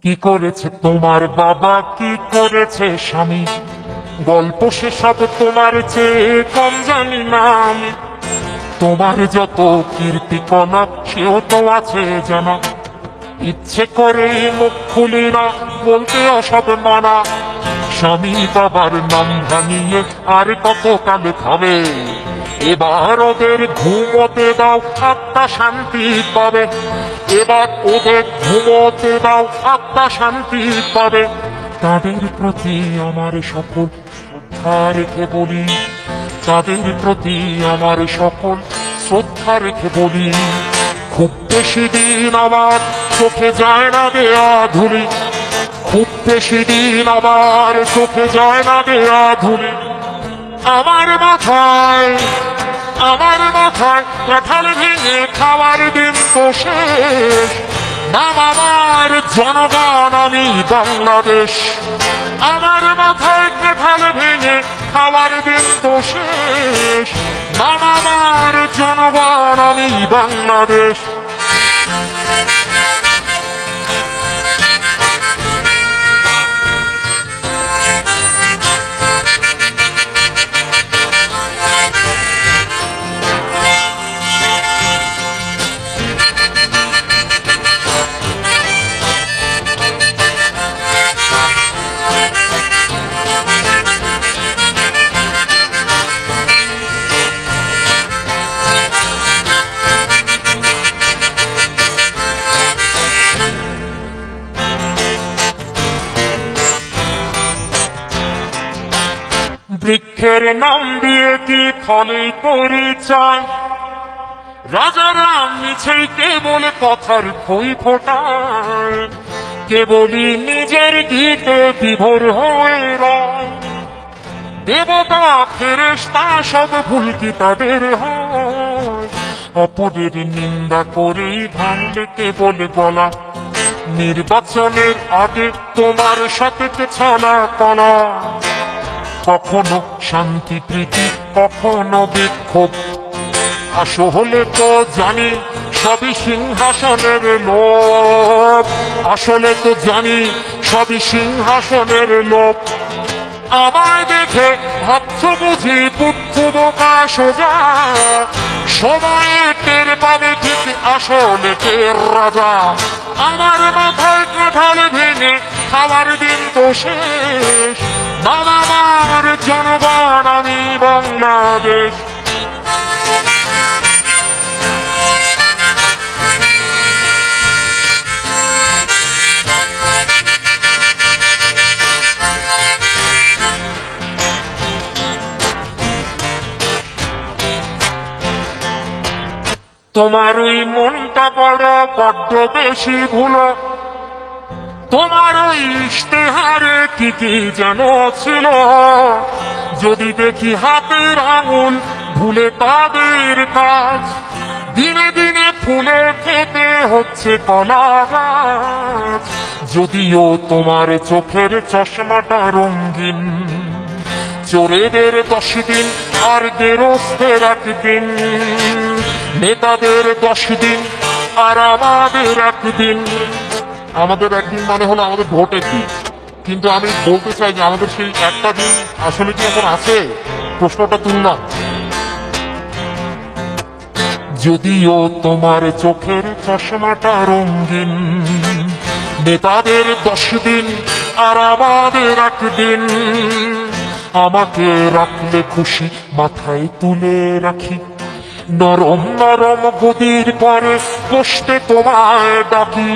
কি করেছে তোমার বাবা, কি করেছে স্বামী, গল্প সেসব তোমার চেয়ে কম জানি না আমি। তোমার যত কীর্তি কনক সেও তো আছে জানা, ইচ্ছে করে মুখ খুলি না, বলতে অসব মানা। স্বামী বাবার নাম ভাঙিয়ে আর কত কালে খাবে, এবার ওদের ঘুমোতে দাও, আত্মা শান্তি পাবে। এবার ওদের ঘুমোতে দাও, আত্মা শান্তি পাবে। তাদের প্রতি আমার সকল শ্রদ্ধা রেখে বলি, তাদের প্রতি আমার সকল শ্রদ্ধা রেখে বলি, খুব বেশি দিন আমার চোখে যায় না দেয়া ধুলি, খুব বেশি দিন আমার চোখে যায় না দেয়া ধুলি। আমার মাথায় কাঁঠাল ভেঙে খাওয়ার দিন তো শেষ, নাম আমার জনগণ আমি বাংলাদেশ। আমার মাথায় কাঁঠাল ভেঙে খাওয়ার দিন তো শেষ, নাম আমার জনগণ আমি বাংলাদেশ। বৃক্ষের নাম দিয়ে কি ফলে পরিচয়, রাজারা মিছেই কেবল কথার খই ফোটায়, কেবলই নিজের গীতে বিভোর হয়ে রয়। দেবতা ফেরেশতা সব ভুল কি তাদের হয়, অপরের নিন্দা করেই ভাঙলে কেবল গলা। নির্বাচনের আগে তোমার সাথে ছলা কলা, কখনো শান্তি প্রীতি কখনো বিক্ষোভ। আসলে তো জানি সবই সিংহাসনের লোভ, আসলে তো জানি সবই সিংহাসনের লোভ। আমায় দেখে ভাবছ বুঝি বুদ্ধ বোকা সোজা, সময়ে টের পাবে ঠিক আসলে কে রাজা। আমার মাথায় কাঁঠাল ভেঙে খাওয়ার দিন তো শেষ, নাম আমার জনগণ আমি বাংলাদেশ। তোমার ওই মনটা বড্ড বেশি ভুলো, তোমার ওই ইশতেহারে কি কি যেন ছিল। যদি দেখি হাতের আঙুল ভুলে তাদের কাজ, দিনে দিনে ফুলে খেতে হচ্ছে কলা গাছ। যদিও তোমার চোখের চশমাটা রঙিন, চোরেদের 10 দিন আর গেরস্তের 1 দিন, নেতাদের 10 দিন আর আমাদের 1 দিন। আমাদের 1 দিন মানে হলো আমাদের ভোটের দিন, কিন্তু আমি বলতে চাই যে আমাদের সেই একটা দিন আসলে কি এখন আছে, প্রশ্নটা তুললাম। যদিও তোমার চোখের চশমাটা রঙিন, নেতাদের 10 দিন আর আমাদের 1 দিন। আমাকে রাখলে খুশি মাথায় তুলে রাখি, নরম নরম গদির পরে বসতে তোমায় ডাকি,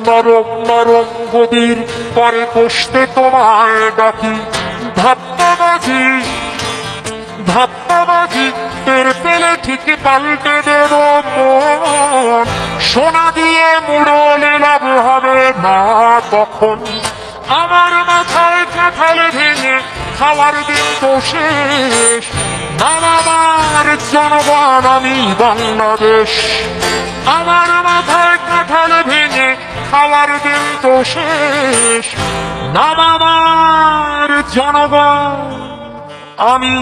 নরম নরম গদির পরে বসতে তোমায় ডাকি। ধাপ্পাবাজি তের পেলে ঠিক পাল্টে দেব মন, সোনা দিয়ে মুড়লে লাভ হবে না তখন। আমার মাথায় কাঁঠাল ভেঙে খাওয়ার দিন তো শেষ, নাম আমার জনগণ আমি বাংলাদেশ। আমার মাথায় কাঁঠাল ভেঙে খাওয়ার দিন তো শেষ, নাম আমার জনগণ আমি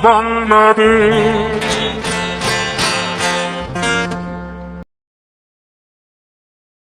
বাংলাদেশ।